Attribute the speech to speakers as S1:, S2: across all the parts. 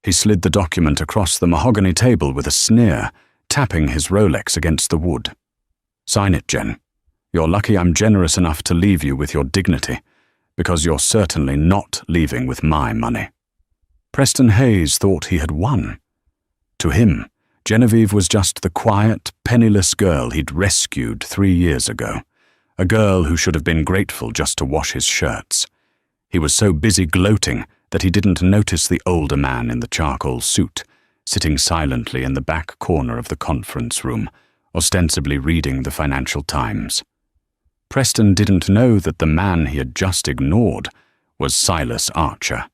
S1: He slid the document across the mahogany table with a sneer, tapping his Rolex against the wood. "Sign it, Jen. You're lucky I'm generous enough to leave you with your dignity, because you're certainly not leaving with my money." Preston Hayes thought he had won. To him, Genevieve was just the quiet, penniless girl he'd rescued 3 years ago, a girl who should have been grateful just to wash his shirts. He was so busy gloating that he didn't notice the older man in the charcoal suit, sitting silently in the back corner of the conference room, ostensibly reading the Financial Times. Preston didn't know that the man he had just ignored was Silas Archer,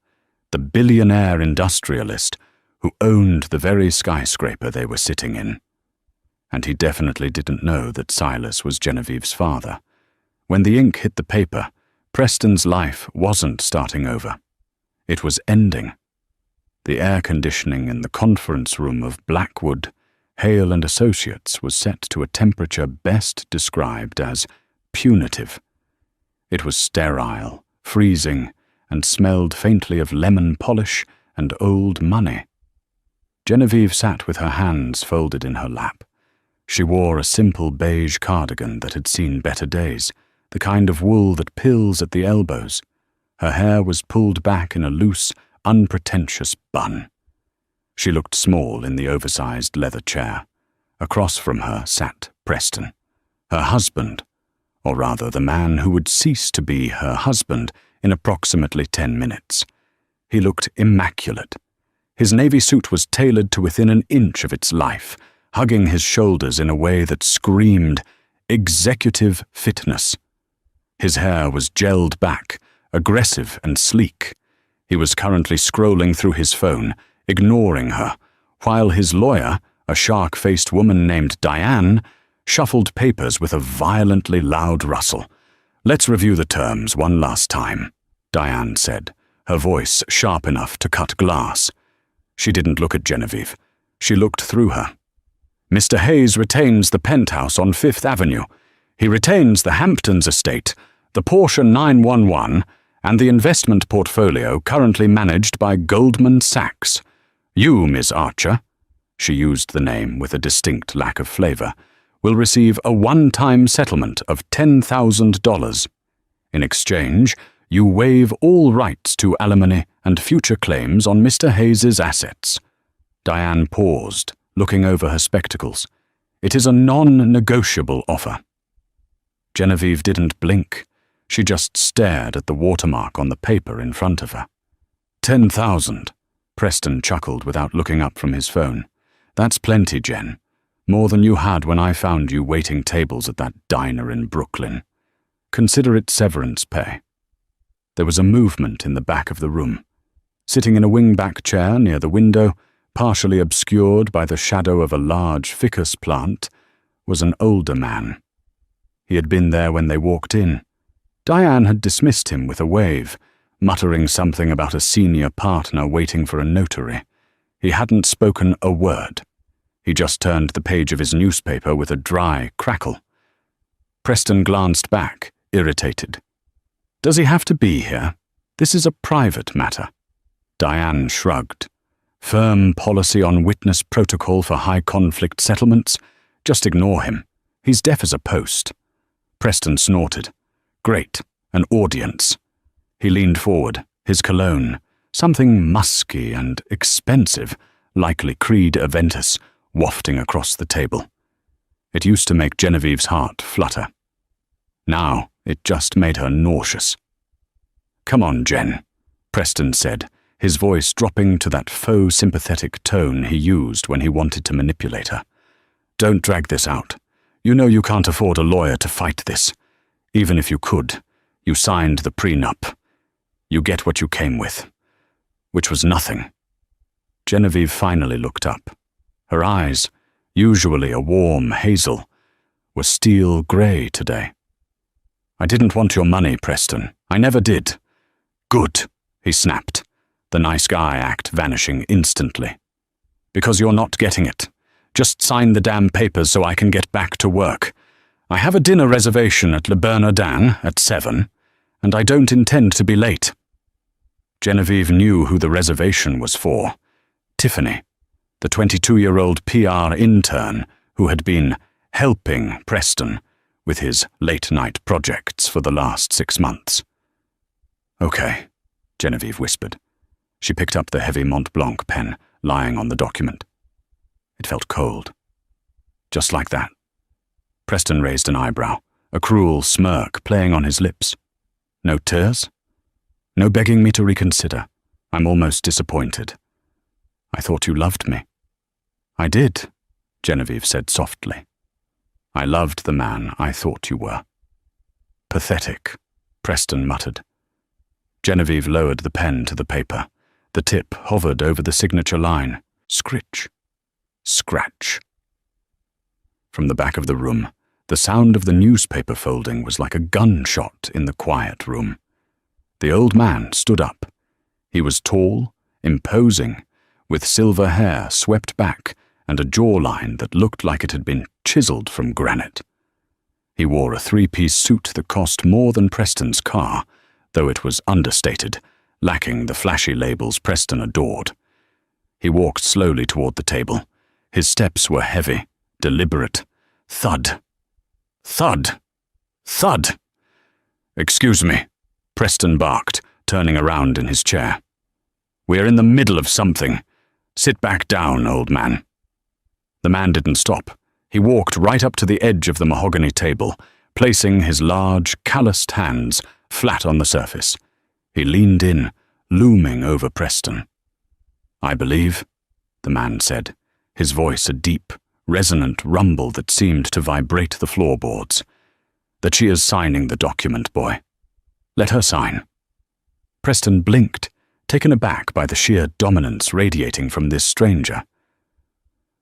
S1: the billionaire industrialist who owned the very skyscraper they were sitting in. And he definitely didn't know that Silas was Genevieve's father. When the ink hit the paper, Preston's life wasn't starting over. It was ending. The air conditioning in the conference room of Blackwood, Hale and Associates was set to a temperature best described as punitive. It was sterile, freezing, and smelled faintly of lemon polish and old money. Genevieve sat with her hands folded in her lap. She wore a simple beige cardigan that had seen better days, the kind of wool that pills at the elbows. Her hair was pulled back in a loose, unpretentious bun. She looked small in the oversized leather chair. Across from her sat Preston, her husband, or rather the man who would cease to be her husband in approximately 10 minutes. He looked immaculate. His navy suit was tailored to within an inch of its life, hugging his shoulders in a way that screamed executive fitness. His hair was gelled back, aggressive and sleek. He was currently scrolling through his phone, ignoring her, while his lawyer, a shark-faced woman named Diane, shuffled papers with a violently loud rustle. "Let's review the terms one last time," Diane said, her voice sharp enough to cut glass. She didn't look at Genevieve. She looked through her. "Mr. Hayes retains the penthouse on Fifth Avenue. He retains the Hamptons estate, the Porsche 911, and the investment portfolio currently managed by Goldman Sachs. You, Ms. Archer," she used the name with a distinct lack of flavor, "will receive a one-time settlement of $10,000. In exchange, you waive all rights to alimony and future claims on Mr. Hayes's assets." Diane paused, looking over her spectacles. "It is a non-negotiable offer." Genevieve didn't blink. She just stared at the watermark on the paper in front of her. 10,000, Preston chuckled without looking up from his phone. "That's plenty, Jen. More than you had when I found you waiting tables at that diner in Brooklyn. Consider it severance pay." There was a movement in the back of the room. Sitting in a wing-back chair near the window, partially obscured by the shadow of a large ficus plant, was an older man. He had been there when they walked in. Diane had dismissed him with a wave, muttering something about a senior partner waiting for a notary. He hadn't spoken a word. He just turned the page of his newspaper with a dry crackle. Preston glanced back, irritated. "Does he have to be here? This is a private matter." Diane shrugged. "Firm policy on witness protocol for high-conflict settlements? Just ignore him. He's deaf as a post." Preston snorted. "Great, an audience." He leaned forward, his cologne, something musky and expensive, likely Creed Aventus, wafting across the table. It used to make Genevieve's heart flutter. Now it just made her nauseous. "Come on, Jen," Preston said, his voice dropping to that faux sympathetic tone he used when he wanted to manipulate her. "Don't drag this out. You know you can't afford a lawyer to fight this. Even if you could, you signed the prenup. You get what you came with." Which was nothing. Genevieve finally looked up. Her eyes, usually a warm hazel, were steel grey today. "I didn't want your money, Preston. I never did." "Good," he snapped, the nice guy act vanishing instantly. "Because you're not getting it. Just sign the damn papers so I can get back to work. I have a dinner reservation at Le Bernardin at 7, and I don't intend to be late." Genevieve knew who the reservation was for. Tiffany, the 22-year-old PR intern who had been helping Preston with his late-night projects for the last 6 months. "Okay," Genevieve whispered. She picked up the heavy Mont Blanc pen lying on the document. It felt cold. Just like that. Preston raised an eyebrow, a cruel smirk playing on his lips. "No tears? No begging me to reconsider. I'm almost disappointed. I thought you loved me." "I did," Genevieve said softly. "I loved the man I thought you were." "Pathetic," Preston muttered. Genevieve lowered the pen to the paper. The tip hovered over the signature line. Scritch. Scratch. From the back of the room, the sound of the newspaper folding was like a gunshot in the quiet room. The old man stood up. He was tall, imposing, with silver hair swept back and a jawline that looked like it had been chiseled from granite. He wore a 3-piece suit that cost more than Preston's car, though it was understated, lacking the flashy labels Preston adored. He walked slowly toward the table. His steps were heavy, deliberate. Thud. Thud. Thud. "Excuse me," Preston barked, turning around in his chair. "We're in the middle of something. Sit back down, old man." The man didn't stop. He walked right up to the edge of the mahogany table, placing his large, calloused hands flat on the surface. He leaned in, looming over Preston. "I believe," the man said, his voice a deep, resonant rumble that seemed to vibrate the floorboards, "that she is signing the document, boy. Let her sign." Preston blinked, taken aback by the sheer dominance radiating from this stranger.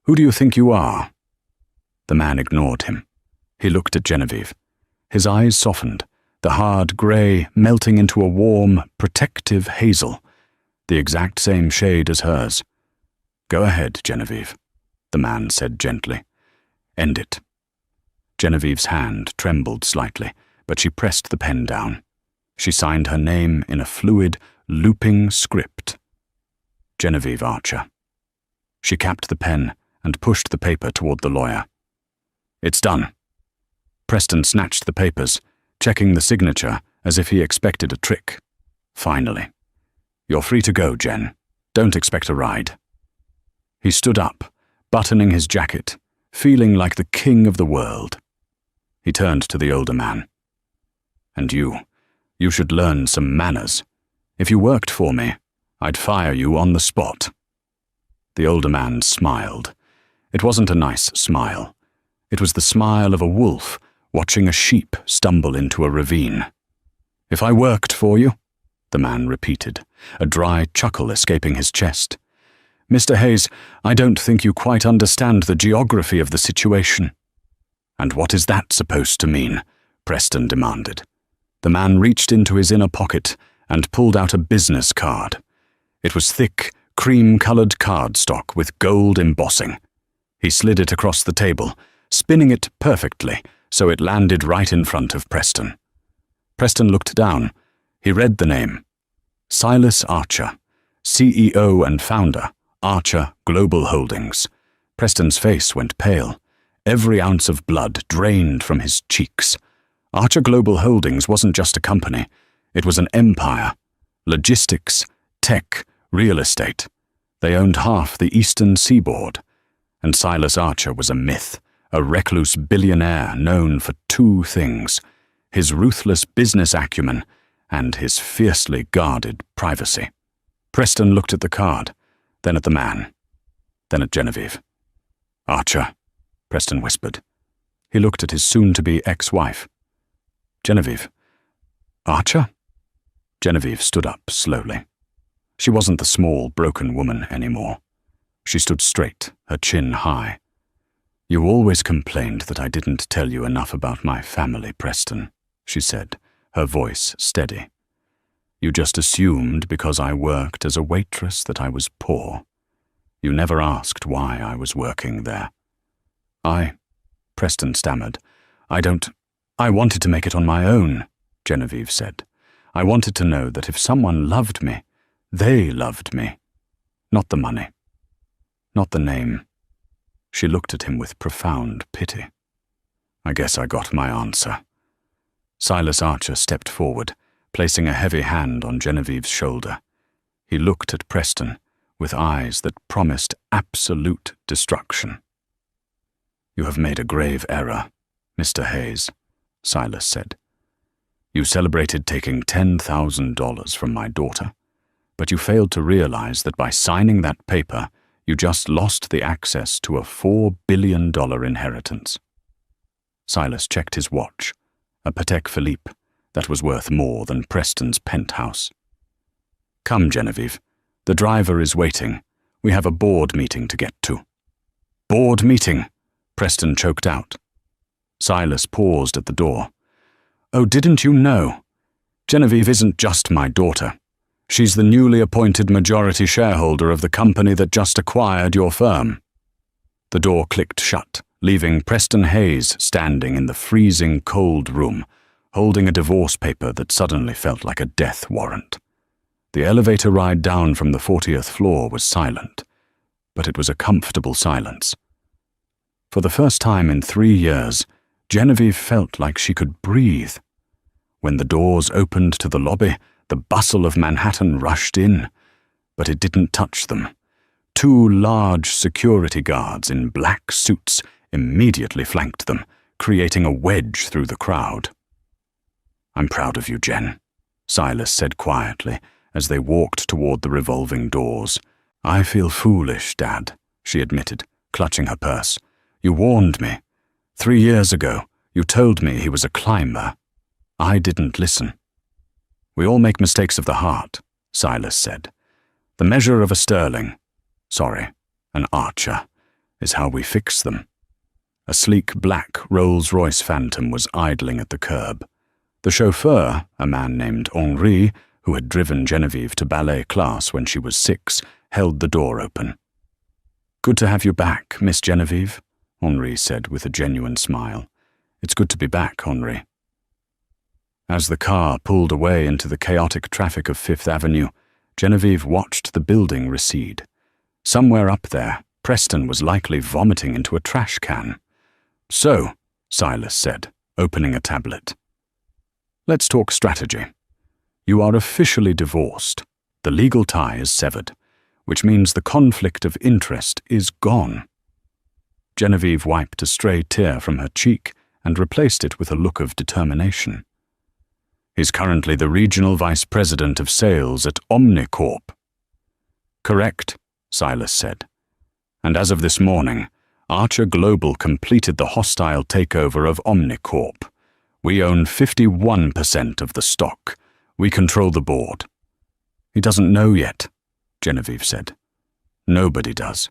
S1: "Who do you think you are?" The man ignored him. He looked at Genevieve. His eyes softened, the hard grey melting into a warm, protective hazel, the exact same shade as hers. "Go ahead, Genevieve," the man said gently. "End it." Genevieve's hand trembled slightly, but she pressed the pen down. She signed her name in a fluid, looping script. Genevieve Archer. She capped the pen and pushed the paper toward the lawyer. "It's done." Preston snatched the papers, checking the signature as if he expected a trick. "Finally. You're free to go, Jen. Don't expect a ride." He stood up, buttoning his jacket, feeling like the king of the world. He turned to the older man. "And you should learn some manners. If you worked for me, I'd fire you on the spot." The older man smiled. It wasn't a nice smile. It was the smile of a wolf watching a sheep stumble into a ravine. "If I worked for you?" the man repeated, a dry chuckle escaping his chest. "Mr. Hayes, I don't think you quite understand the geography of the situation." "And what is that supposed to mean?" Preston demanded. The man reached into his inner pocket and pulled out a business card. It was thick, cream-colored cardstock with gold embossing. He slid it across the table, spinning it perfectly so it landed right in front of Preston. Preston looked down. He read the name. Silas Archer, CEO and founder, Archer Global Holdings. Preston's face went pale. Every ounce of blood drained from his cheeks. Archer Global Holdings wasn't just a company. It was an empire. Logistics, tech, real estate. They owned half the eastern seaboard. And Silas Archer was a myth, a recluse billionaire known for 2 things: his ruthless business acumen and his fiercely guarded privacy. Preston looked at the card, then at the man, then at Genevieve. "Archer," Preston whispered. He looked at his soon-to-be ex-wife. "Genevieve. Archer?" Genevieve stood up slowly. She wasn't the small, broken woman anymore. She stood straight, her chin high. "You always complained that I didn't tell you enough about my family, Preston," she said, her voice steady. "You just assumed because I worked as a waitress that I was poor. You never asked why I was working there." Preston stammered. I wanted to make it on my own," Genevieve said. "I wanted to know that if someone loved me, they loved me. Not the money. Not the name. She looked at him with profound pity. I guess I got my answer. Silas Archer stepped forward, placing a heavy hand on Genevieve's shoulder. He looked at Preston with eyes that promised absolute destruction. You have made a grave error, Mr. Hayes, Silas said. You celebrated taking $10,000 from my daughter, but you failed to realize that by signing that paper, you just lost the access to a $4 billion inheritance. Silas checked his watch, a Patek Philippe that was worth more than Preston's penthouse. Come, Genevieve. The driver is waiting. We have a board meeting to get to. Board meeting, Preston choked out. Silas paused at the door. Oh, didn't you know? Genevieve isn't just my daughter. She's the newly appointed majority shareholder of the company that just acquired your firm. The door clicked shut, leaving Preston Hayes standing in the freezing cold room, holding a divorce paper that suddenly felt like a death warrant. The elevator ride down from the 40th floor was silent, but it was a comfortable silence. For the first time in 3 years, Genevieve felt like she could breathe. When the doors opened to the lobby, the bustle of Manhattan rushed in, but it didn't touch them. 2 large security guards in black suits immediately flanked them, creating a wedge through the crowd. I'm proud of you, Jen, Silas said quietly as they walked toward the revolving doors. I feel foolish, Dad, she admitted, clutching her purse. You warned me. 3 years ago, you told me he was a climber. I didn't listen. We all make mistakes of the heart, Silas said. The measure of an archer, is how we fix them. A sleek black Rolls-Royce Phantom was idling at the curb. The chauffeur, a man named Henri, who had driven Genevieve to ballet class when she was 6, held the door open. Good to have you back, Miss Genevieve, Henri said with a genuine smile. It's good to be back, Henri. As the car pulled away into the chaotic traffic of Fifth Avenue, Genevieve watched the building recede. Somewhere up there, Preston was likely vomiting into a trash can. So, Silas said, opening a tablet. Let's talk strategy. You are officially divorced. The legal tie is severed, which means the conflict of interest is gone. Genevieve wiped a stray tear from her cheek and replaced it with a look of determination. He's currently the regional vice president of sales at Omnicorp. Correct, Silas said. And as of this morning, Archer Global completed the hostile takeover of Omnicorp. We own 51% of the stock. We control the board. He doesn't know yet, Genevieve said. Nobody does.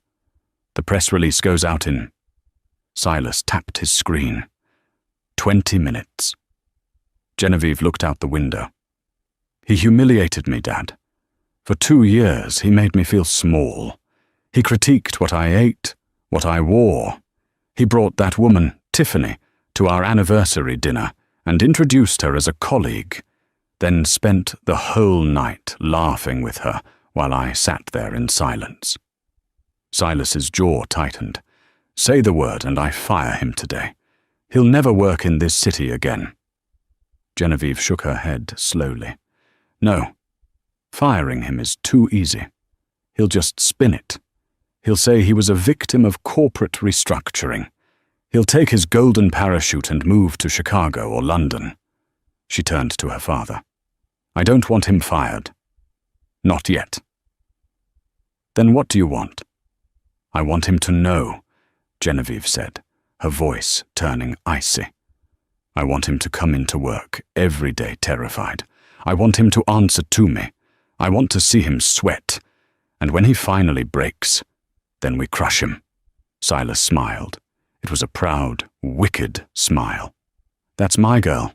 S1: The press release goes out in... Silas tapped his screen. 20 minutes. Genevieve looked out the window. He humiliated me, Dad. For 2 years, he made me feel small. He critiqued what I ate, what I wore. He brought that woman, Tiffany, to our anniversary dinner and introduced her as a colleague, then spent the whole night laughing with her while I sat there in silence. Silas's jaw tightened. Say the word and I fire him today. He'll never work in this city again. Genevieve shook her head slowly. No, firing him is too easy. He'll just spin it. He'll say he was a victim of corporate restructuring. He'll take his golden parachute and move to Chicago or London. She turned to her father. I don't want him fired. Not yet. Then what do you want? I want him to know, Genevieve said, her voice turning icy. I want him to come into work every day terrified. I want him to answer to me. I want to see him sweat. And when he finally breaks, then we crush him. Silas smiled. It was a proud, wicked smile. That's my girl.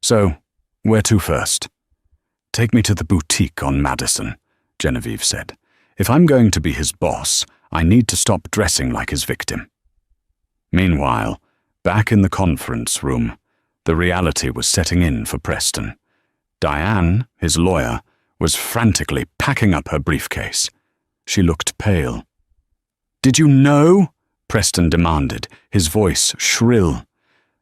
S1: So, where to first? Take me to the boutique on Madison, Genevieve said. If I'm going to be his boss, I need to stop dressing like his victim. Meanwhile, back in the conference room, the reality was setting in for Preston. Diane, his lawyer, was frantically packing up her briefcase. She looked pale. Did you know? Preston demanded, his voice shrill.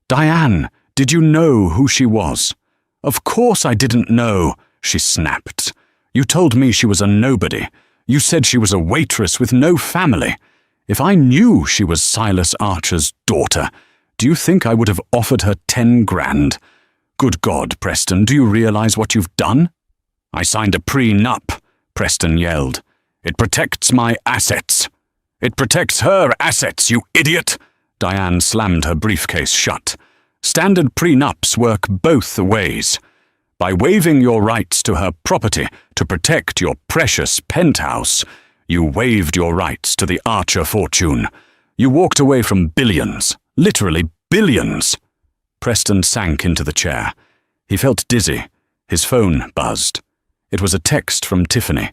S1: Diane, did you know who she was? Of course I didn't know, she snapped. You told me she was a nobody. You said she was a waitress with no family. If I knew she was Silas Archer's daughter, do you think I would have offered her 10 grand? Good God, Preston, do you realize what you've done? I signed a prenup, Preston yelled. It protects my assets. It protects her assets, you idiot! Diane slammed her briefcase shut. Standard prenups work both ways. By waiving your rights to her property to protect your precious penthouse, you waived your rights to the Archer fortune. You walked away from billions, literally billions. Preston sank into the chair. He felt dizzy. His phone buzzed. It was a text from Tiffany.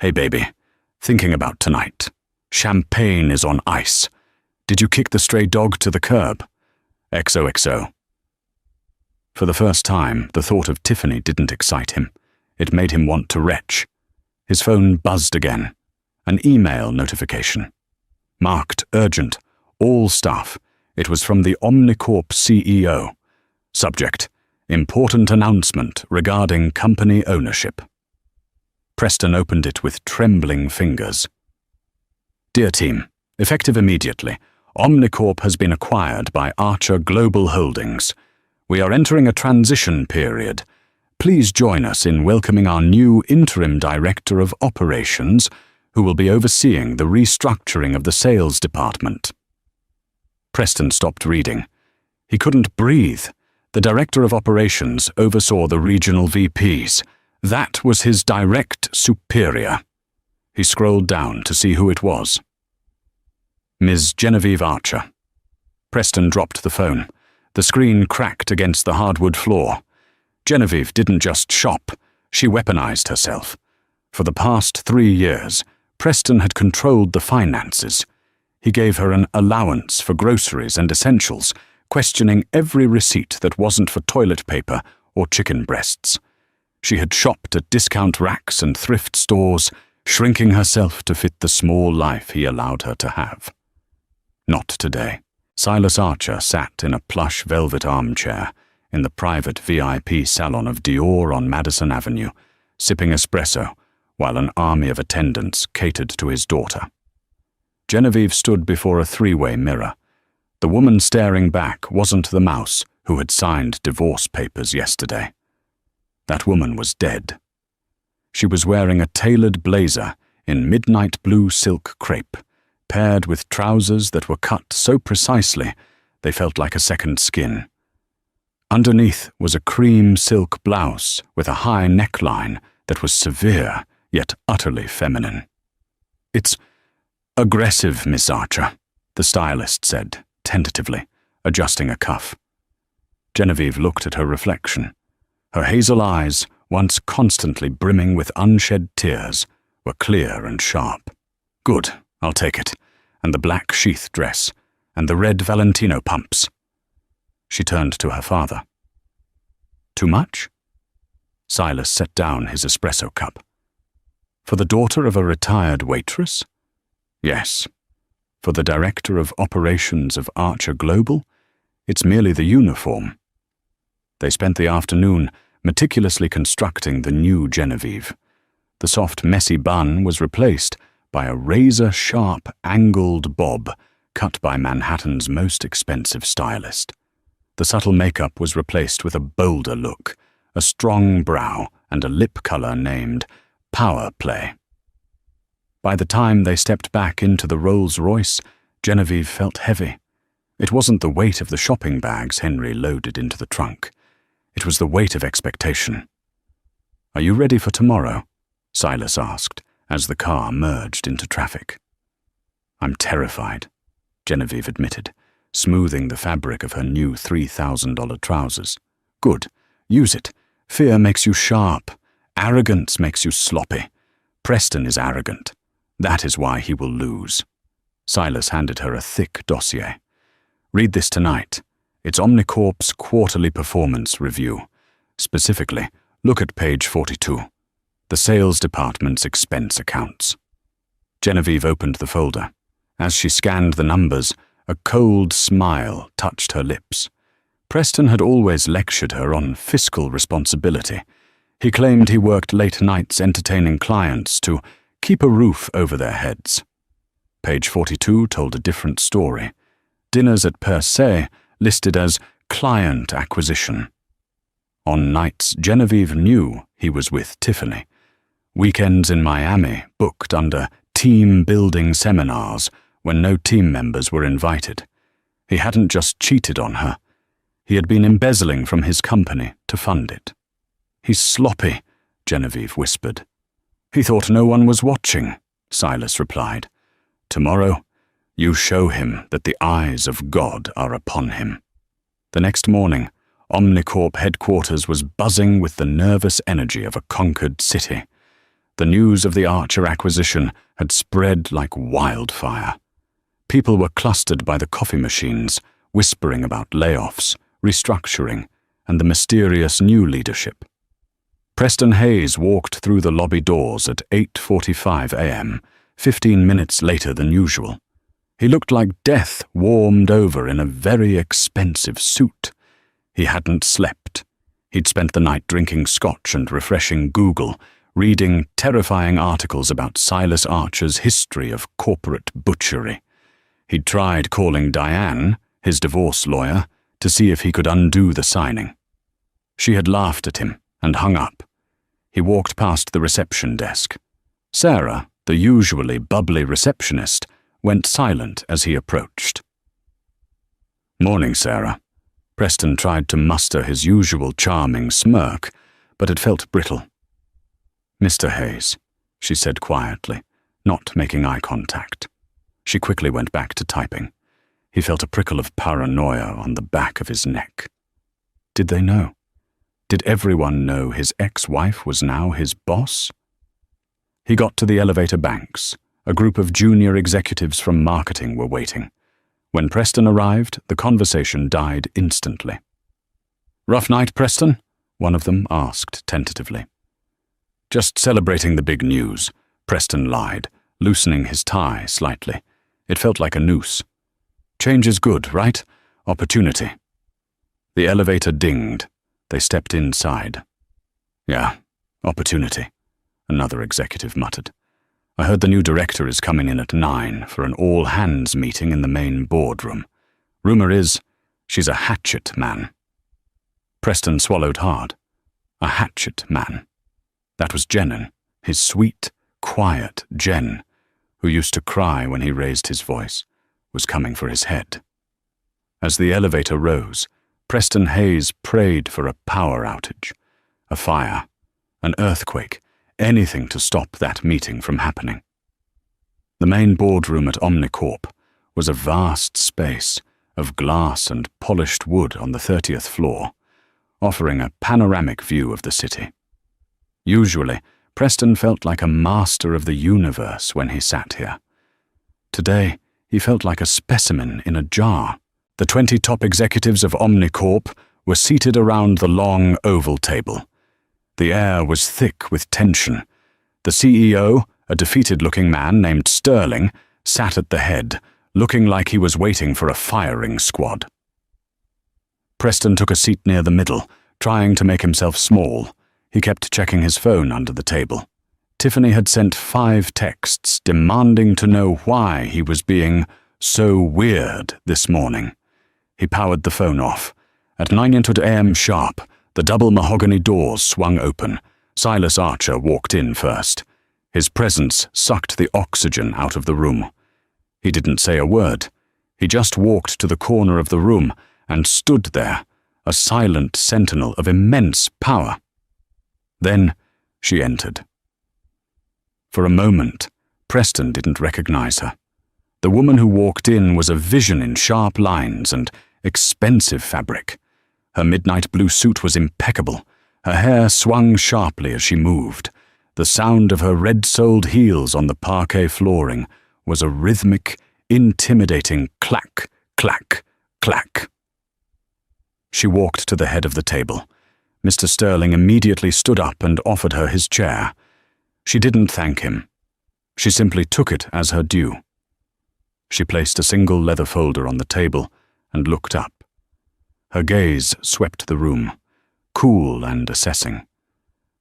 S1: Hey baby, thinking about tonight. Champagne is on ice. Did you kick the stray dog to the curb? XOXO. For the first time, the thought of Tiffany didn't excite him. It made him want to retch. His phone buzzed again. An email notification. Marked urgent. All staff. It was from the Omnicorp CEO. Subject: Important announcement regarding company ownership. Preston opened it with trembling fingers. Dear team, effective immediately, Omnicorp has been acquired by Archer Global Holdings. We are entering a transition period. Please join us in welcoming our new interim director of operations, who will be overseeing the restructuring of the sales department. Preston stopped reading. He couldn't breathe. The director of operations oversaw the regional VPs. That was his direct superior. He scrolled down to see who it was. Ms. Genevieve Archer. Preston dropped the phone. The screen cracked against the hardwood floor. Genevieve didn't just shop, she weaponized herself. For the past 3 years, Preston had controlled the finances. He gave her an allowance for groceries and essentials, questioning every receipt that wasn't for toilet paper or chicken breasts. She had shopped at discount racks and thrift stores, shrinking herself to fit the small life he allowed her to have. Not today. Silas Archer sat in a plush velvet armchair in the private VIP salon of Dior on Madison Avenue, sipping espresso, while an army of attendants catered to his daughter. Genevieve stood before a 3-way mirror. The woman staring back wasn't the mouse who had signed divorce papers yesterday. That woman was dead. She was wearing a tailored blazer in midnight blue silk crepe, paired with trousers that were cut so precisely they felt like a second skin. Underneath was a cream silk blouse with a high neckline that was severe yet utterly feminine. It's aggressive, Miss Archer, the stylist said, tentatively, adjusting a cuff. Genevieve looked at her reflection. Her hazel eyes, once constantly brimming with unshed tears, were clear and sharp. Good, I'll take it, and the black sheath dress, and the red Valentino pumps. She turned to her father. Too much? Silas set down his espresso cup. For the daughter of a retired waitress? Yes. For the director of operations of Archer Global? It's merely the uniform. They spent the afternoon meticulously constructing the new Genevieve. The soft, messy bun was replaced by a razor-sharp, angled bob cut by Manhattan's most expensive stylist. The subtle makeup was replaced with a bolder look, a strong brow, and a lip color named Power Play. By the time they stepped back into the Rolls-Royce, Genevieve felt heavy. It wasn't the weight of the shopping bags Henry loaded into the trunk. It was the weight of expectation. Are you ready for tomorrow? Silas asked, as the car merged into traffic. I'm terrified, Genevieve admitted, smoothing the fabric of her new $3,000 trousers. Good. Use it. Fear makes you sharp. Arrogance makes you sloppy. Preston is arrogant. That is why he will lose. Silas handed her a thick dossier. Read this tonight. It's Omnicorp's quarterly performance review. Specifically, look at page 42. The sales department's expense accounts. Genevieve opened the folder. As she scanned the numbers, a cold smile touched her lips. Preston had always lectured her on fiscal responsibility. He claimed he worked late nights entertaining clients to keep a roof over their heads. Page 42 told a different story. Dinners at Per Se listed as client acquisition. On nights Genevieve knew he was with Tiffany. Weekends in Miami booked under team-building seminars when no team members were invited. He hadn't just cheated on her. He had been embezzling from his company to fund it. "He's sloppy," Genevieve whispered. "He thought no one was watching," Silas replied. "Tomorrow, you show him that the eyes of God are upon him." The next morning, Omnicorp headquarters was buzzing with the nervous energy of a conquered city. The news of the Archer acquisition had spread like wildfire. People were clustered by the coffee machines, whispering about layoffs, restructuring, and the mysterious new leadership. Preston Hayes walked through the lobby doors at 8:45 a.m., 15 minutes later than usual. He looked like death warmed over in a very expensive suit. He hadn't slept. He'd spent the night drinking scotch and refreshing Google, reading terrifying articles about Silas Archer's history of corporate butchery. He'd tried calling Diane, his divorce lawyer, to see if he could undo the signing. She had laughed at him and hung up. He walked past the reception desk. Sarah, the usually bubbly receptionist, went silent as he approached. "Morning, Sarah." Preston tried to muster his usual charming smirk, but it felt brittle. "Mr. Hayes," she said quietly, not making eye contact. She quickly went back to typing. He felt a prickle of paranoia on the back of his neck. Did they know? Did everyone know his ex-wife was now his boss? He got to the elevator banks. A group of junior executives from marketing were waiting. When Preston arrived, the conversation died instantly. "Rough night, Preston?" one of them asked tentatively. "Just celebrating the big news," Preston lied, loosening his tie slightly. It felt like a noose. "Change is good, right? Opportunity." The elevator dinged. They stepped inside. "Yeah, opportunity," another executive muttered. "I heard the new director is coming in at 9 for an all-hands meeting in the main boardroom. Rumor is she's a hatchet man." Preston swallowed hard. A hatchet man. That was Jenin, his sweet, quiet Jen, who used to cry when he raised his voice, was coming for his head. As the elevator rose, Preston Hayes prayed for a power outage, a fire, an earthquake, anything to stop that meeting from happening. The main boardroom at Omnicorp was a vast space of glass and polished wood on the 30th floor, offering a panoramic view of the city. Usually, Preston felt like a master of the universe when he sat here. Today, he felt like a specimen in a jar. The 20 top executives of Omnicorp were seated around the long oval table. The air was thick with tension. The CEO, a defeated-looking man named Sterling, sat at the head, looking like he was waiting for a firing squad. Preston took a seat near the middle, trying to make himself small. He kept checking his phone under the table. Tiffany had sent 5 texts demanding to know why he was being so weird this morning. He powered the phone off. At 9:00 a.m. sharp, the double mahogany doors swung open. Silas Archer walked in first. His presence sucked the oxygen out of the room. He didn't say a word. He just walked to the corner of the room and stood there, a silent sentinel of immense power. Then she entered. For a moment, Preston didn't recognize her. The woman who walked in was a vision in sharp lines and expensive fabric. Her midnight blue suit was impeccable. Her hair swung sharply as she moved. The sound of her red-soled heels on the parquet flooring was a rhythmic, intimidating clack, clack, clack. She walked to the head of the table. Mr. Sterling immediately stood up and offered her his chair. She didn't thank him. She simply took it as her due. She placed a single leather folder on the table and looked up. Her gaze swept the room, cool and assessing.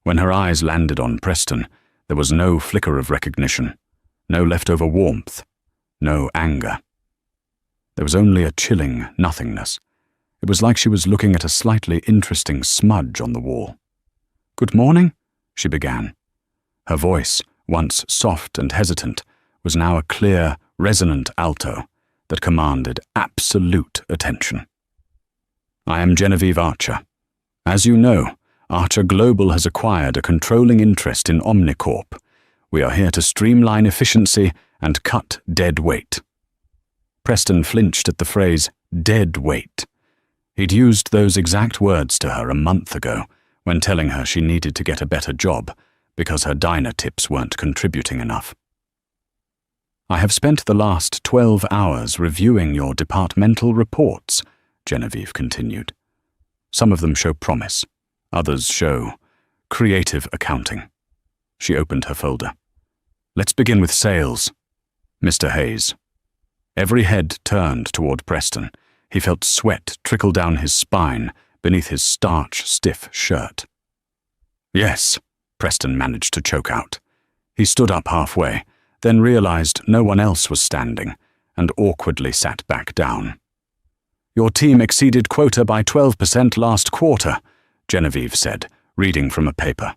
S1: When her eyes landed on Preston, there was no flicker of recognition, no leftover warmth, no anger. There was only a chilling nothingness. It was like she was looking at a slightly interesting smudge on the wall. "Good morning," she began. Her voice, once soft and hesitant, was now a clear, resonant alto that commanded absolute attention. "I am Genevieve Archer. As you know, Archer Global has acquired a controlling interest in Omnicorp. We are here to streamline efficiency and cut dead weight." Preston flinched at the phrase, dead weight. He'd used those exact words to her a month ago when telling her she needed to get a better job because her diner tips weren't contributing enough. "I have spent the last 12 hours reviewing your departmental reports," Genevieve continued. "Some of them show promise. Others show creative accounting." She opened her folder. "Let's begin with sales. Mr. Hayes." Every head turned toward Preston. He felt sweat trickle down his spine beneath his starch-stiff shirt. "Yes," Preston managed to choke out. He stood up halfway, then realized no one else was standing, and awkwardly sat back down. "Your team exceeded quota by 12% last quarter," Genevieve said, reading from a paper.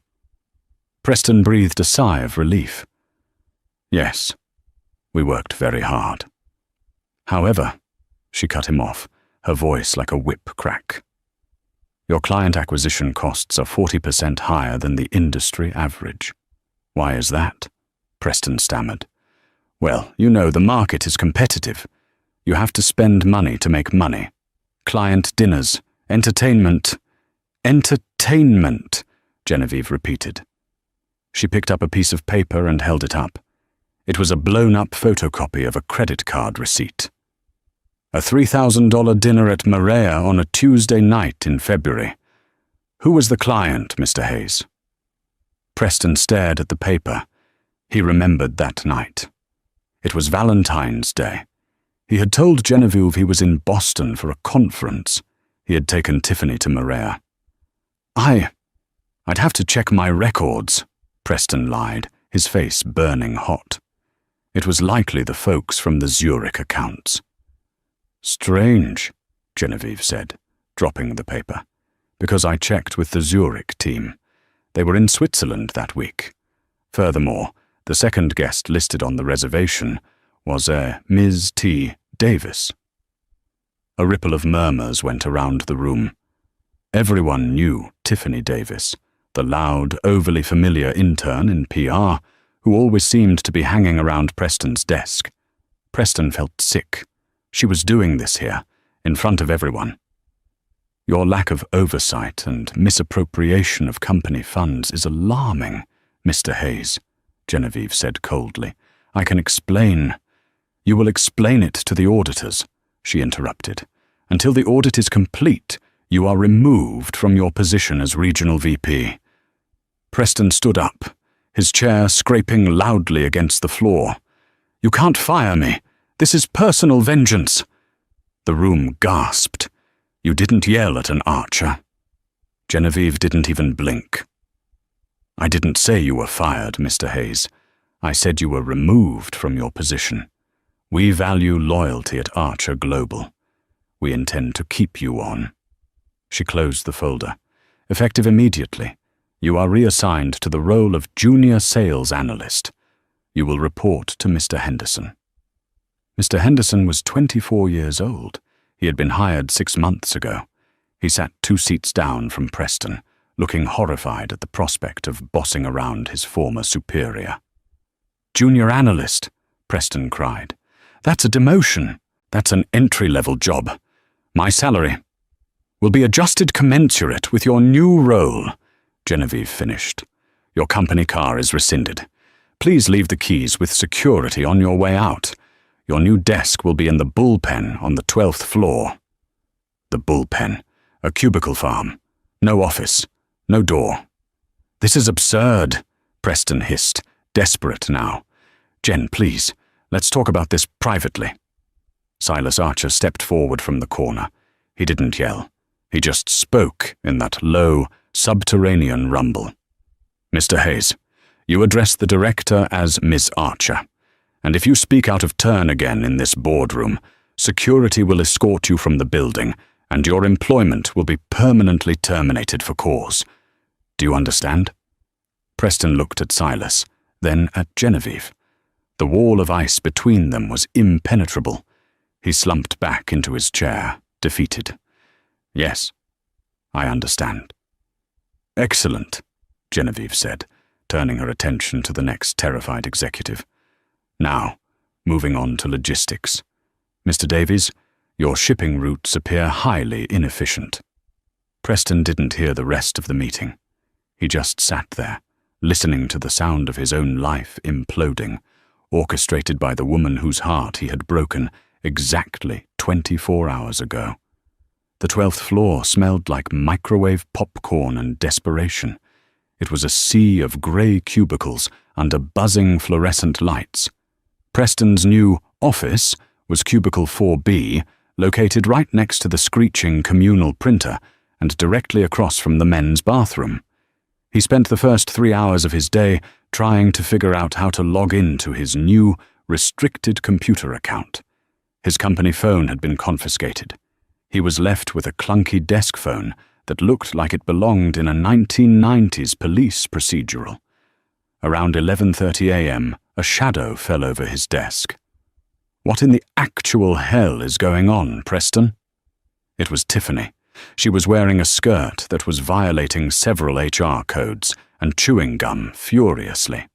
S1: Preston breathed a sigh of relief. "Yes, we worked very hard. However," she cut him off, her voice like a whip crack. "Your client acquisition costs are 40% higher than the industry average." "Why is that?" Preston stammered. "Well, you know, the market is competitive. You have to spend money to make money. Client dinners, entertainment." "Entertainment," Genevieve repeated. She picked up a piece of paper and held it up. It was a blown-up photocopy of a credit card receipt. "A $3,000 dinner at Maria on a Tuesday night in February. Who was the client, Mr. Hayes?" Preston stared at the paper. He remembered that night. It was Valentine's Day. He had told Genevieve he was in Boston for a conference. He had taken Tiffany to Maria. I'd have to check my records," Preston lied, his face burning hot. It was likely the folks from the Zurich accounts. "Strange," Genevieve said, dropping the paper, "because I checked with the Zurich team. They were in Switzerland that week. Furthermore, the second guest listed on the reservation was a Ms. T. Davis." A ripple of murmurs went around the room. Everyone knew Tiffany Davis, the loud, overly familiar intern in PR, who always seemed to be hanging around Preston's desk. Preston felt sick. She was doing this here, in front of everyone. "Your lack of oversight and misappropriation of company funds is alarming, Mr. Hayes," Genevieve said coldly. "I can explain." "You will explain it to the auditors," she interrupted. "Until the audit is complete, you are removed from your position as regional VP." Preston stood up, his chair scraping loudly against the floor. "You can't fire me. This is personal vengeance." The room gasped. "You didn't yell at an Archer." Genevieve didn't even blink. "I didn't say you were fired, Mr. Hayes. I said you were removed from your position. We value loyalty at Archer Global. We intend to keep you on." She closed the folder. "Effective immediately, you are reassigned to the role of junior sales analyst. You will report to Mr. Henderson." Mr. Henderson was 24 years old. He had been hired 6 months ago. He sat 2 seats down from Preston, looking horrified at the prospect of bossing around his former superior. "Junior analyst," Preston cried. "That's a demotion. That's an entry-level job. My salary will be adjusted commensurate with your new role," Genevieve finished. "Your company car is rescinded. Please leave the keys with security on your way out. Your new desk will be in the bullpen on the 12th floor." The bullpen, a cubicle farm, no office, no door. "This is absurd," Preston hissed, desperate now. "Jen, please, let's talk about this privately." Silas Archer stepped forward from the corner. He didn't yell. He just spoke in that low, subterranean rumble. "Mr. Hayes, you address the director as Miss Archer, and if you speak out of turn again in this boardroom, security will escort you from the building, and your employment will be permanently terminated for cause. Do you understand?" Preston looked at Silas, then at Genevieve. The wall of ice between them was impenetrable. He slumped back into his chair, defeated. "Yes, I understand." "Excellent," Genevieve said, turning her attention to the next terrified executive. "Now, moving on to logistics. Mr. Davies, your shipping routes appear highly inefficient." Preston didn't hear the rest of the meeting. He just sat there, listening to the sound of his own life imploding, orchestrated by the woman whose heart he had broken exactly 24 hours ago. The 12th floor smelled like microwave popcorn and desperation. It was a sea of grey cubicles under buzzing fluorescent lights. Preston's new office was cubicle 4B, located right next to the screeching communal printer and directly across from the men's bathroom. He spent the first 3 hours of his day trying to figure out how to log into his new, restricted computer account. His company phone had been confiscated. He was left with a clunky desk phone that looked like it belonged in a 1990s police procedural. Around 11:30 a.m., a shadow fell over his desk. "What in the actual hell is going on, Preston?" It was Tiffany. She was wearing a skirt that was violating several HR codes and chewing gum furiously.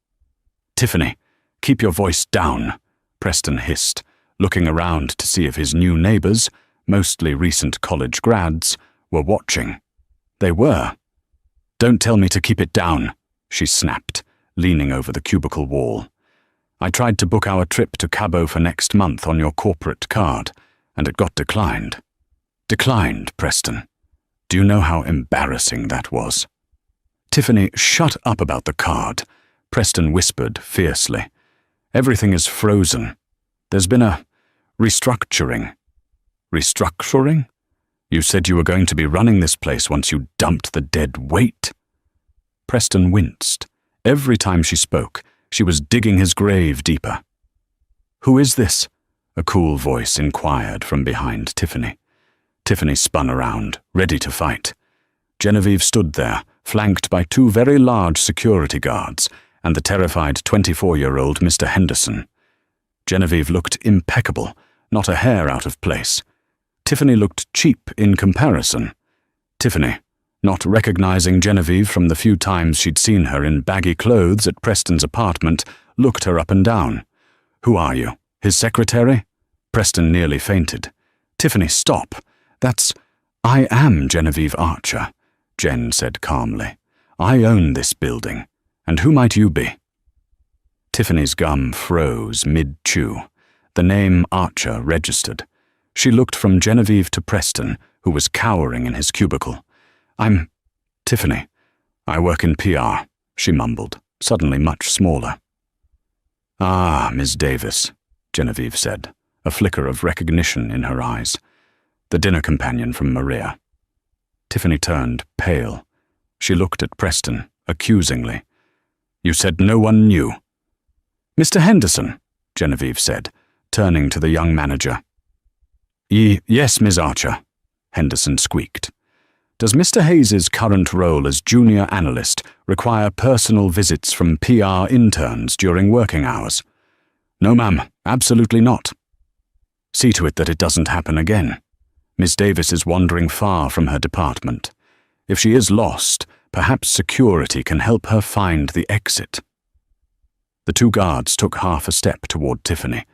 S1: "Tiffany, keep your voice down," Preston hissed, looking around to see if his new neighbors, mostly recent college grads, were watching. They were. "Don't tell me to keep it down," she snapped, leaning over the cubicle wall. "I tried to book our trip to Cabo for next month on your corporate card, and it got declined." "Declined, Preston. Do you know how embarrassing that was?" "Tiffany, shut up about the card," Preston whispered fiercely. "Everything is frozen. There's been a restructuring." "Restructuring? You said you were going to be running this place once you dumped the dead weight." Preston winced. Every time she spoke, she was digging his grave deeper. "Who is this?" a cool voice inquired from behind Tiffany. Tiffany spun around, ready to fight. Genevieve stood there, flanked by 2 very large security guards and the terrified 24-year-old Mr. Henderson. Genevieve looked impeccable, not a hair out of place. Tiffany looked cheap in comparison. Tiffany, not recognizing Genevieve from the few times she'd seen her in baggy clothes at Preston's apartment, looked her up and down. "Who are you? His secretary?" Preston nearly fainted. "Tiffany, stop. I am Genevieve Archer," Jen said calmly. "I own this building. And who might you be?" Tiffany's gum froze mid-chew. The name Archer registered. She looked from Genevieve to Preston, who was cowering in his cubicle. "I'm Tiffany. I work in PR," she mumbled, suddenly much smaller. "Ah, Miss Davis," Genevieve said, a flicker of recognition in her eyes. "The dinner companion from Maria." Tiffany turned pale. She looked at Preston, accusingly. "You said no one knew." "Mr. Henderson," Genevieve said, turning to the young manager. Yes, Miss Archer," Henderson squeaked. "Does Mr. Hayes's current role as junior analyst require personal visits from PR interns during working hours?" "No, ma'am, absolutely not." "See to it that it doesn't happen again. Miss Davis is wandering far from her department. If she is lost, perhaps security can help her find the exit." The 2 guards took half a step toward Tiffany.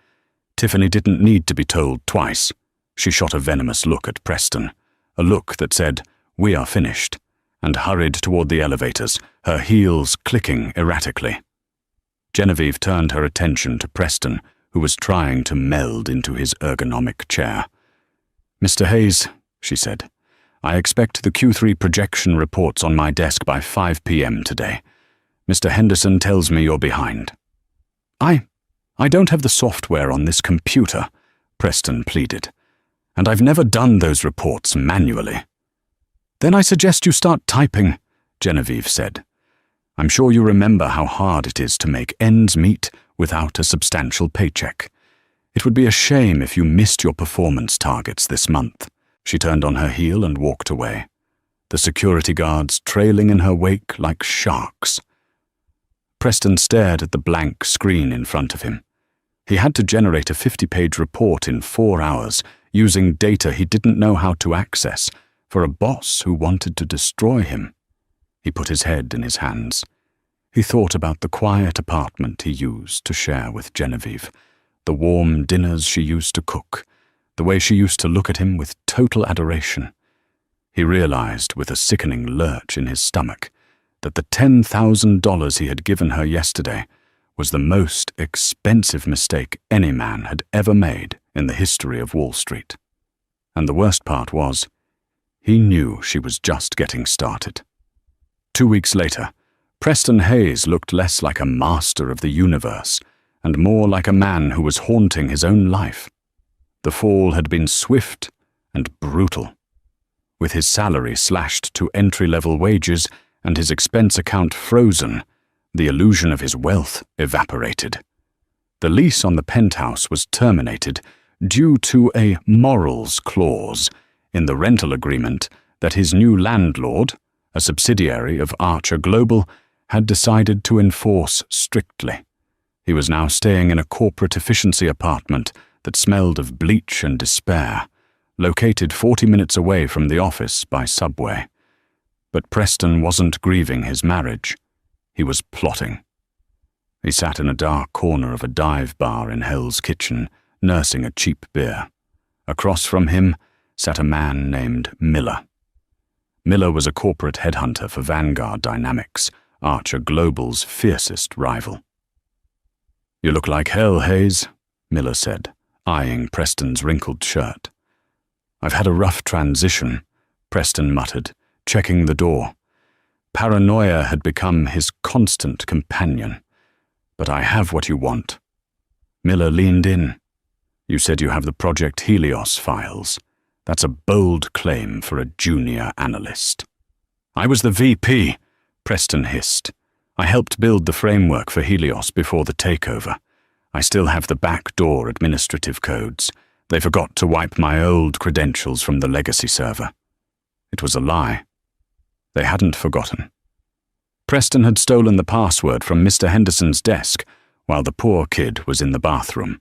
S1: Tiffany didn't need to be told twice. She shot a venomous look at Preston, a look that said, "We are finished," and hurried toward the elevators, her heels clicking erratically. Genevieve turned her attention to Preston, who was trying to meld into his ergonomic chair. "Mr. Hayes," she said, "I expect the Q3 projection reports on my desk by 5 p.m. today. Mr. Henderson tells me you're behind." I don't have the software on this computer," Preston pleaded. "And I've never done those reports manually." "Then I suggest you start typing," Genevieve said. "I'm sure you remember how hard it is to make ends meet without a substantial paycheck. It would be a shame if you missed your performance targets this month." She turned on her heel and walked away, the security guards trailing in her wake like sharks. Preston stared at the blank screen in front of him. He had to generate a 50-page report in 4 hours using data he didn't know how to access for a boss who wanted to destroy him. He put his head in his hands. He thought about the quiet apartment he used to share with Genevieve, the warm dinners she used to cook, the way she used to look at him with total adoration. He realized, with a sickening lurch in his stomach, that the $10,000 he had given her yesterday was the most expensive mistake any man had ever made in the history of Wall Street. And the worst part was, he knew she was just getting started. 2 weeks later, Preston Hayes looked less like a master of the universe and more like a man who was haunting his own life. The fall had been swift and brutal. With his salary slashed to entry-level wages and his expense account frozen, the illusion of his wealth evaporated. The lease on the penthouse was terminated due to a morals clause in the rental agreement that his new landlord, a subsidiary of Archer Global, had decided to enforce strictly. He was now staying in a corporate efficiency apartment that smelled of bleach and despair, located 40 minutes away from the office by subway. But Preston wasn't grieving his marriage. He was plotting. He sat in a dark corner of a dive bar in Hell's Kitchen, nursing a cheap beer. Across from him sat a man named Miller. Miller was a corporate headhunter for Vanguard Dynamics, Archer Global's fiercest rival. "You look like hell, Hayes," Miller said, eyeing Preston's wrinkled shirt. "I've had a rough transition," Preston muttered, checking the door. Paranoia had become his constant companion. "But I have what you want." Miller leaned in. "You said you have the Project Helios files. That's a bold claim for a junior analyst." "I was the VP," Preston hissed. "I helped build the framework for Helios before the takeover. I still have the backdoor administrative codes. They forgot to wipe my old credentials from the legacy server." It was a lie. They hadn't forgotten. Preston had stolen the password from Mr. Henderson's desk while the poor kid was in the bathroom.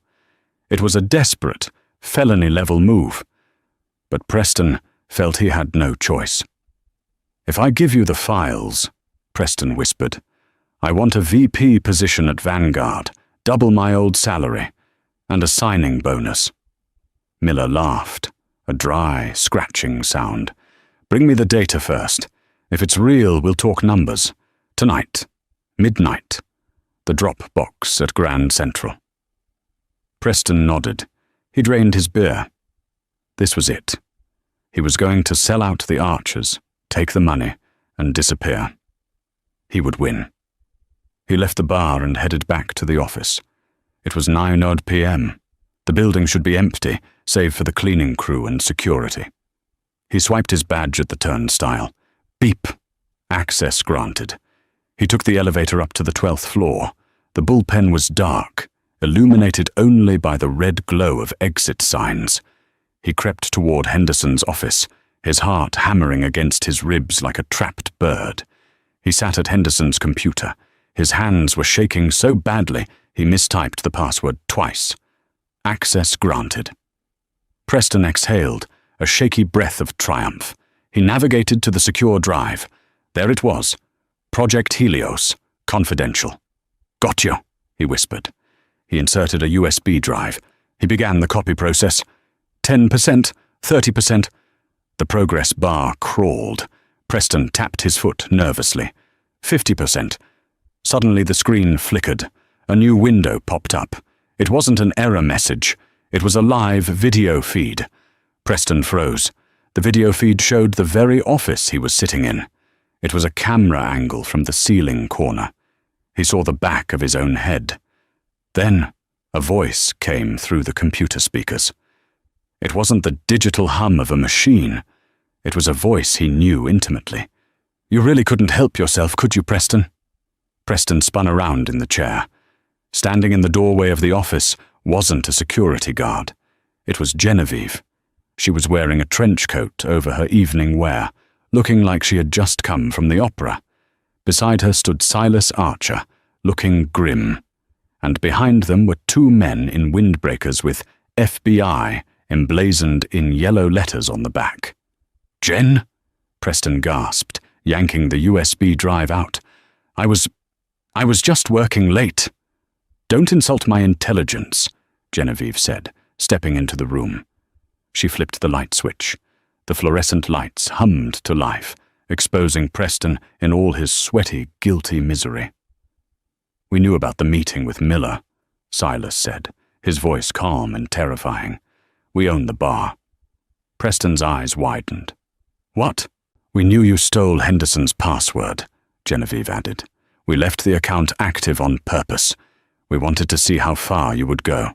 S1: It was a desperate, felony-level move. But Preston felt he had no choice. "If I give you the files," Preston whispered, "I want a VP position at Vanguard, double my old salary, and a signing bonus." Miller laughed, a dry, scratching sound. "Bring me the data first. If it's real, we'll talk numbers. Tonight, midnight, the drop box at Grand Central." Preston nodded. He drained his beer. This was it. He was going to sell out the Archers, take the money, and disappear. He would win. He left the bar and headed back to the office. It was 9 p.m. The building should be empty, save for the cleaning crew and security. He swiped his badge at the turnstile. Beep. Access granted. He took the elevator up to the 12th floor. The bullpen was dark, illuminated only by the red glow of exit signs. He crept toward Henderson's office, his heart hammering against his ribs like a trapped bird. He sat at Henderson's computer. His hands were shaking so badly he mistyped the password twice. Access granted. Preston exhaled, a shaky breath of triumph. He navigated to the secure drive. There it was. Project Helios, confidential. "Got you," he whispered. He inserted a USB drive. He began the copy process. 10%, 30%. The progress bar crawled. Preston tapped his foot nervously. 50%. Suddenly the screen flickered. A new window popped up. It wasn't an error message. It was a live video feed. Preston froze. The video feed showed the very office he was sitting in. It was a camera angle from the ceiling corner. He saw the back of his own head. Then a voice came through the computer speakers. It wasn't the digital hum of a machine. It was a voice he knew intimately. "You really couldn't help yourself, could you, Preston?" Preston spun around in the chair. Standing in the doorway of the office wasn't a security guard. It was Genevieve. She was wearing a trench coat over her evening wear, looking like she had just come from the opera. Beside her stood Silas Archer, looking grim, and behind them were two men in windbreakers with FBI emblazoned in yellow letters on the back. "Jen?" Preston gasped, yanking the USB drive out. I was just working late." "Don't insult my intelligence," Genevieve said, stepping into the room. She flipped the light switch. The fluorescent lights hummed to life, exposing Preston in all his sweaty, guilty misery. "We knew about the meeting with Miller," Silas said, his voice calm and terrifying. "We own the bar." Preston's eyes widened. "What?" "We knew you stole Henderson's password," Genevieve added. "We left the account active on purpose. We wanted to see how far you would go."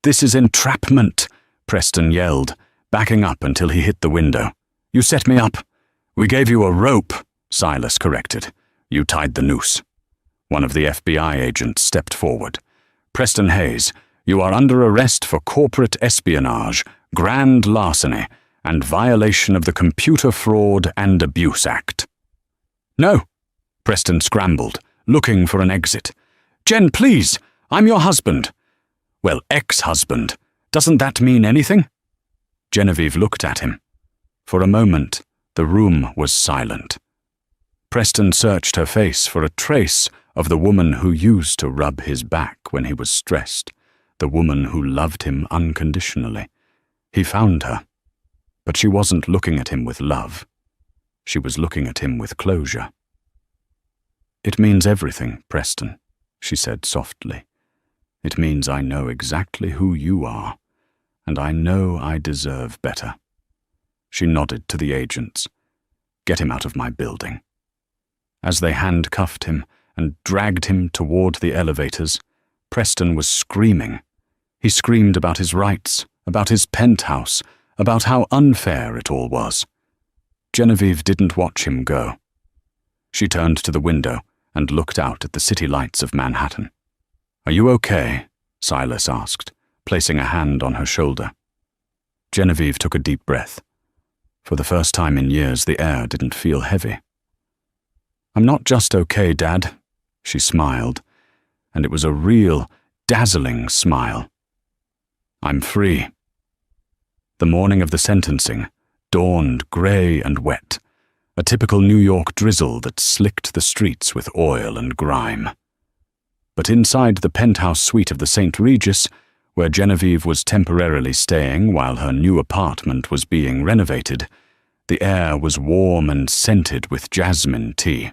S1: "This is entrapment," Preston yelled, backing up until he hit the window. "You set me up." "We gave you a rope," Silas corrected. "You tied the noose." One of the FBI agents stepped forward. "Preston Hayes, you are under arrest for corporate espionage, grand larceny, and violation of the Computer Fraud and Abuse Act." "No!" Preston scrambled, looking for an exit. "Jen, please! I'm your husband." "Well, ex-husband. Doesn't that mean anything?" Genevieve looked at him. For a moment, the room was silent. Preston searched her face for a trace of the woman who used to rub his back when he was stressed, the woman who loved him unconditionally. He found her. But she wasn't looking at him with love. She was looking at him with closure. "It means everything, Preston," she said softly. "It means I know exactly who you are, and I know I deserve better." She nodded to the agents. "Get him out of my building." As they handcuffed him and dragged him toward the elevators, Preston was screaming. He screamed about his rights, about his penthouse, about how unfair it all was. Genevieve didn't watch him go. She turned to the window and looked out at the city lights of Manhattan. "Are you okay?" Silas asked, placing a hand on her shoulder. Genevieve took a deep breath. For the first time in years, the air didn't feel heavy. "I'm not just okay, Dad," she smiled, and it was a real, dazzling smile. "I'm free." The morning of the sentencing dawned grey and wet, a typical New York drizzle that slicked the streets with oil and grime. But inside the penthouse suite of the St. Regis, where Genevieve was temporarily staying while her new apartment was being renovated, the air was warm and scented with jasmine tea.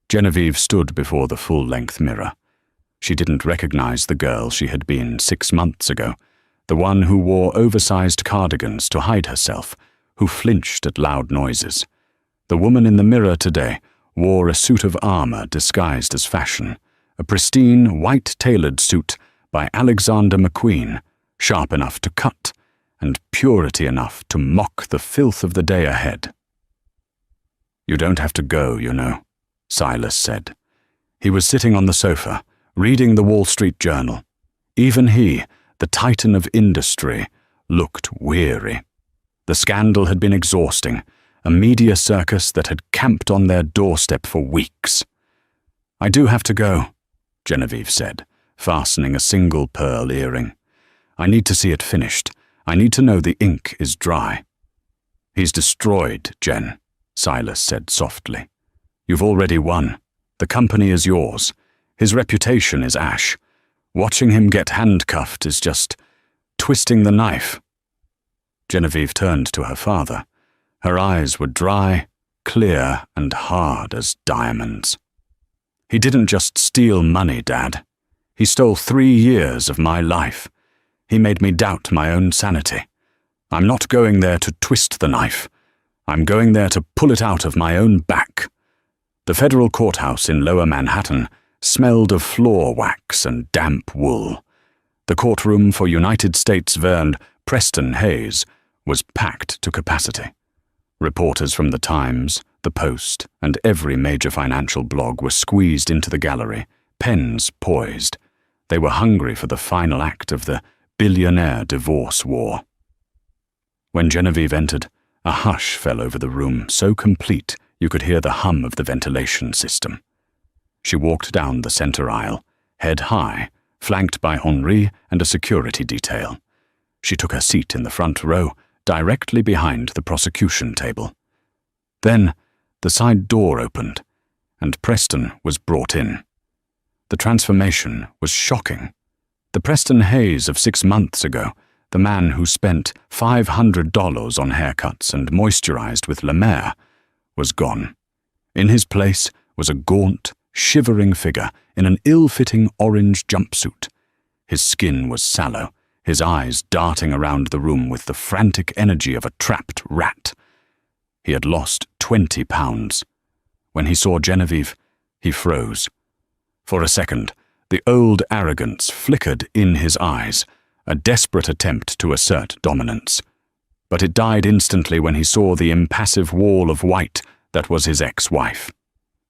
S1: Genevieve stood before the full-length mirror. She didn't recognize the girl she had been 6 months ago, the one who wore oversized cardigans to hide herself, who flinched at loud noises. The woman in the mirror today wore a suit of armor disguised as fashion, a pristine, white-tailored suit by Alexander McQueen, sharp enough to cut, and purity enough to mock the filth of the day ahead. "You don't have to go, you know," Silas said. He was sitting on the sofa, reading the Wall Street Journal. Even he, the titan of industry, looked weary. The scandal had been exhausting, a media circus that had camped on their doorstep for weeks. "I do have to go," Genevieve said, fastening a single pearl earring. "I need to see it finished. I need to know the ink is dry." "He's destroyed, Jen," Silas said softly. "You've already won. The company is yours. His reputation is ash. Watching him get handcuffed is just twisting the knife." Genevieve turned to her father. Her eyes were dry, clear, and hard as diamonds. "He didn't just steal money, Dad. He stole 3 years of my life. He made me doubt my own sanity. I'm not going there to twist the knife. I'm going there to pull it out of my own back." The federal courthouse in Lower Manhattan smelled of floor wax and damp wool. The courtroom for United States v. Preston Hayes, was packed to capacity. Reporters from the Times, the Post, and every major financial blog were squeezed into the gallery, pens poised. They were hungry for the final act of the Billionaire divorce war. When Genevieve entered, a hush fell over the room, so complete you could hear the hum of the ventilation system. She walked down the center aisle, head high, flanked by Henri and a security detail. She took her seat in the front row, directly behind the prosecution table. Then, the side door opened, and Preston was brought in. The transformation was shocking. The Preston Hayes of 6 months ago, the man who spent $500 on haircuts and moisturized with La Mer, was gone. In his place was a gaunt, shivering figure in an ill-fitting orange jumpsuit. His skin was sallow, his eyes darting around the room with the frantic energy of a trapped rat. He had lost 20 pounds. When he saw Genevieve, he froze. For a second, the old arrogance flickered in his eyes, a desperate attempt to assert dominance. But it died instantly when he saw the impassive wall of white that was his ex-wife.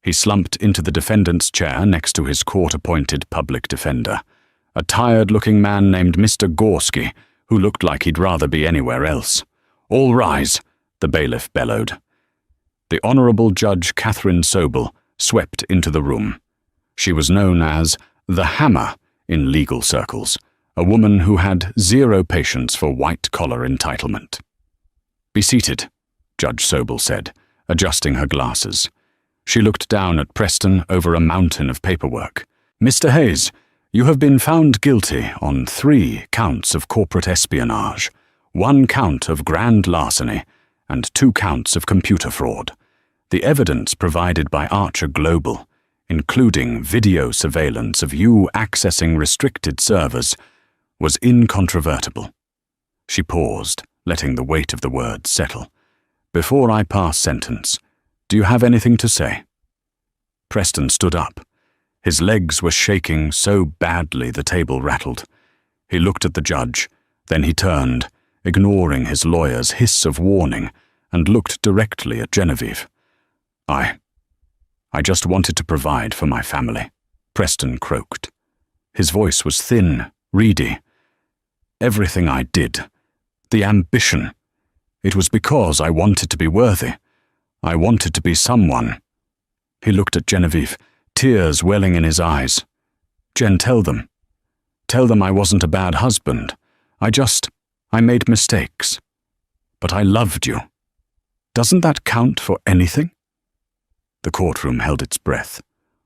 S1: He slumped into the defendant's chair next to his court-appointed public defender, a tired-looking man named Mr. Gorski, who looked like he'd rather be anywhere else. "All rise," the bailiff bellowed. The Honourable Judge Catherine Sobel swept into the room. She was known as the Hammer in legal circles, a woman who had zero patience for white-collar entitlement. "Be seated," Judge Sobel said, adjusting her glasses. She looked down at Preston over a mountain of paperwork. "Mr. Hayes, you have been found guilty on 3 counts of corporate espionage, 1 count of grand larceny, and 2 counts of computer fraud. The evidence provided by Archer Global, including video surveillance of you accessing restricted servers, was incontrovertible." She paused, letting the weight of the words settle. "Before I pass sentence, do you have anything to say?" Preston stood up. His legs were shaking so badly the table rattled. He looked at the judge, then he turned, ignoring his lawyer's hiss of warning, and looked directly at Genevieve. I just wanted to provide for my family," Preston croaked. His voice was thin, reedy. "Everything I did, the ambition, it was because I wanted to be worthy. I wanted to be someone." He looked at Genevieve, tears welling in his eyes. "Jen, tell them. Tell them I wasn't a bad husband. I made mistakes. But I loved you. Doesn't that count for anything?" The courtroom held its breath.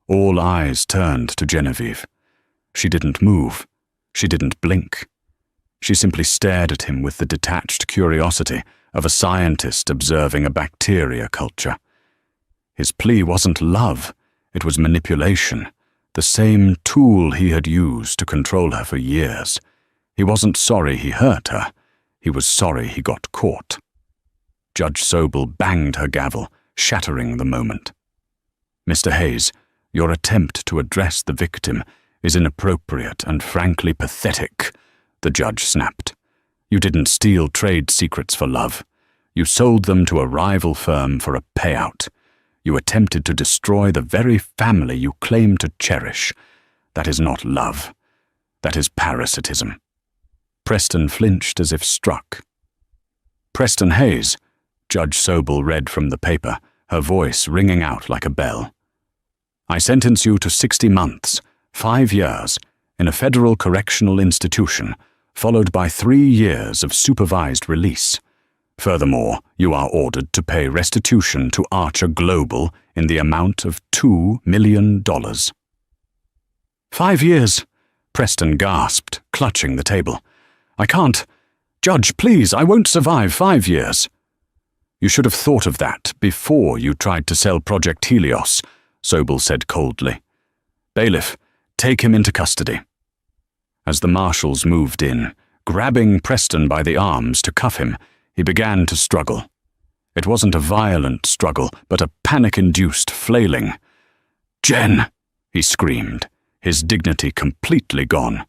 S1: All eyes turned to Genevieve. She didn't move. She didn't blink. She simply stared at him with the detached curiosity of a scientist observing a bacteria culture. His plea wasn't love, it was manipulation, the same tool he had used to control her for years. He wasn't sorry he hurt her, he was sorry he got caught. Judge Sobel banged her gavel, shattering the moment. "Mr. Hayes, your attempt to address the victim is inappropriate and frankly pathetic," the judge snapped. "You didn't steal trade secrets for love. You sold them to a rival firm for a payout. You attempted to destroy the very family you claim to cherish. That is not love. That is parasitism." Preston flinched as if struck. "Preston Hayes," Judge Sobel read from the paper, her voice ringing out like a bell. "I sentence you to 60 months, 5 years, in a federal correctional institution, followed by 3 years of supervised release. Furthermore, you are ordered to pay restitution to Archer Global in the amount of $2 million. "5 years," Preston gasped, clutching the table. "I can't. Judge, please, I won't survive 5 years." "You should have thought of that before you tried to sell Project Helios," Sobel said coldly. "Bailiff, take him into custody." As the marshals moved in, grabbing Preston by the arms to cuff him, he began to struggle. It wasn't a violent struggle, but a panic-induced flailing. "Jen!" he screamed, his dignity completely gone.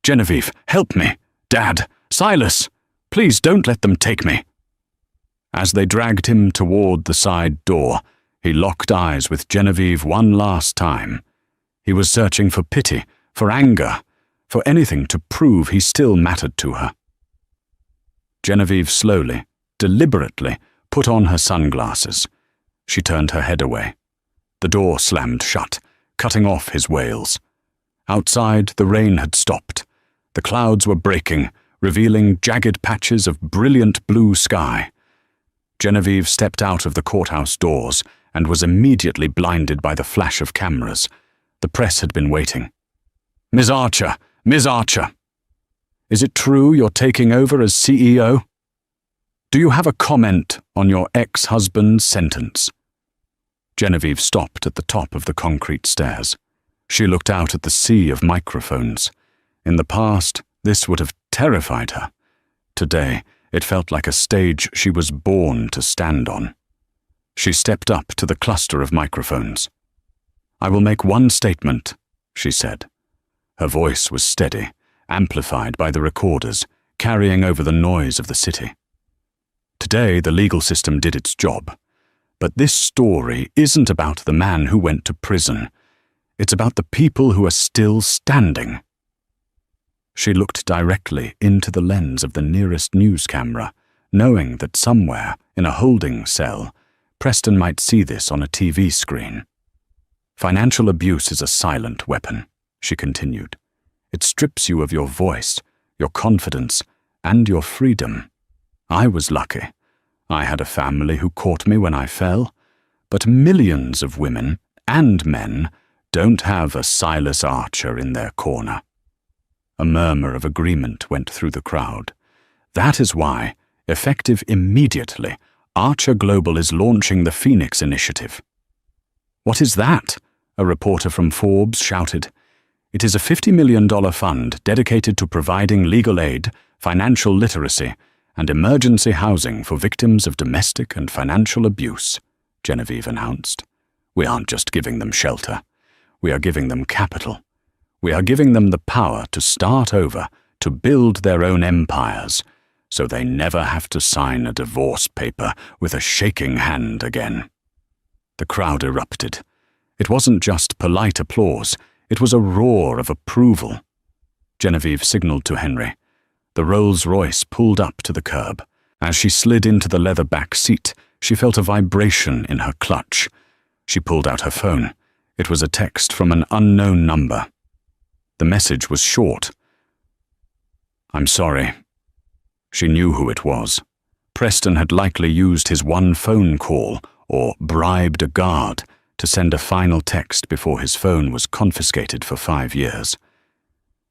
S1: "Genevieve, help me! Dad! Silas!" Please don't let them take me." As they dragged him toward the side door, he locked eyes with Genevieve one last time. He was searching for pity, for anger, for anything to prove he still mattered to her. Genevieve slowly, deliberately, put on her sunglasses. She turned her head away. The door slammed shut, cutting off his wails. Outside, the rain had stopped. The clouds were breaking, revealing jagged patches of brilliant blue sky. Genevieve stepped out of the courthouse doors and was immediately blinded by the flash of cameras. The press had been waiting. "Ms. Archer! Ms. Archer! Is it true you're taking over as CEO? Do you have a comment on your ex-husband's sentence?" Genevieve stopped at the top of the concrete stairs. She looked out at the sea of microphones. In the past, this would have terrified her. Today, it felt like a stage she was born to stand on. She stepped up to the cluster of microphones. "I will make one statement," she said. Her voice was steady, amplified by the recorders, carrying over the noise of the city. Today, the legal system did its job. But this story isn't about the man who went to prison. It's about the people who are still standing. She looked directly into the lens of the nearest news camera, knowing that somewhere, in a holding cell, Preston might see this on a TV screen. "Financial abuse is a silent weapon," she continued. "It strips you of your voice, your confidence, and your freedom. I was lucky. I had a family who caught me when I fell, but millions of women and men don't have a Silas Archer in their corner." A murmur of agreement went through the crowd. That is why, effective immediately, Archer Global is launching the Phoenix Initiative. "What is that?" a reporter from Forbes shouted. "It is a $50 million fund dedicated to providing legal aid, financial literacy, and emergency housing for victims of domestic and financial abuse," Genevieve announced. "We aren't just giving them shelter. We are giving them capital. We are giving them the power to start over, to build their own empires, so they never have to sign a divorce paper with a shaking hand again." The crowd erupted. It wasn't just polite applause, it was a roar of approval. Genevieve signaled to Henry. The Rolls-Royce pulled up to the curb. As she slid into the leather back seat, she felt a vibration in her clutch. She pulled out her phone. It was a text from an unknown number. The message was short. "I'm sorry." She knew who it was. Preston had likely used his one phone call, or bribed a guard, to send a final text before his phone was confiscated for 5 years.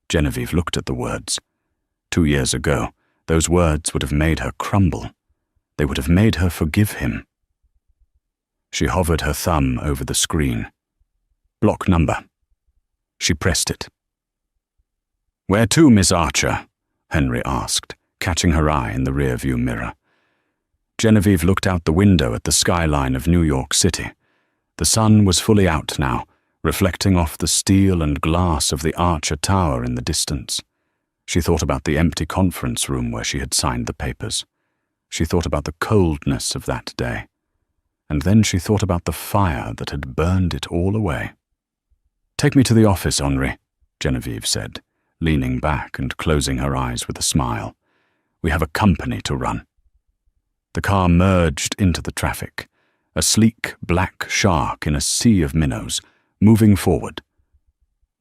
S1: Genevieve looked at the words. 2 years ago, those words would have made her crumble. They would have made her forgive him. She hovered her thumb over the screen. "Block number." She pressed it. "Where to, Miss Archer?" Henry asked, catching her eye in the rear-view mirror. Genevieve looked out the window at the skyline of New York City. The sun was fully out now, reflecting off the steel and glass of the Archer Tower in the distance. She thought about the empty conference room where she had signed the papers. She thought about the coldness of that day. And then she thought about the fire that had burned it all away. "Take me to the office, Henri," Genevieve said, leaning back and closing her eyes with a smile. "We have a company to run." The car merged into the traffic, a sleek black shark in a sea of minnows, moving forward,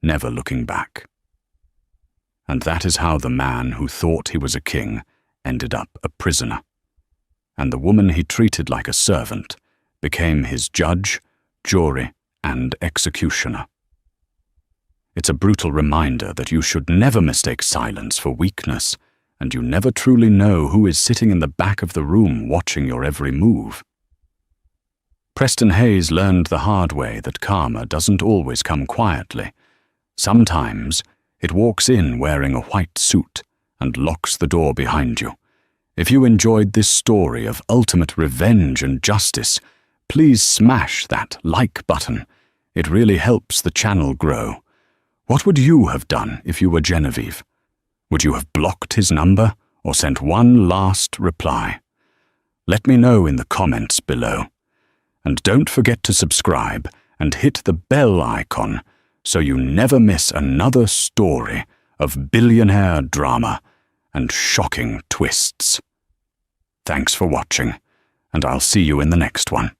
S1: never looking back. And that is how the man who thought he was a king ended up a prisoner. And the woman he treated like a servant became his judge, jury, and executioner. It's a brutal reminder that you should never mistake silence for weakness, and you never truly know who is sitting in the back of the room watching your every move. Preston Hayes learned the hard way that karma doesn't always come quietly. Sometimes it walks in wearing a white suit and locks the door behind you. If you enjoyed this story of ultimate revenge and justice, please smash that like button. It really helps the channel grow. What would you have done if you were Genevieve? Would you have blocked his number or sent one last reply? Let me know in the comments below. And don't forget to subscribe and hit the bell icon so you never miss another story of billionaire drama and shocking twists. Thanks for watching, and I'll see you in the next one.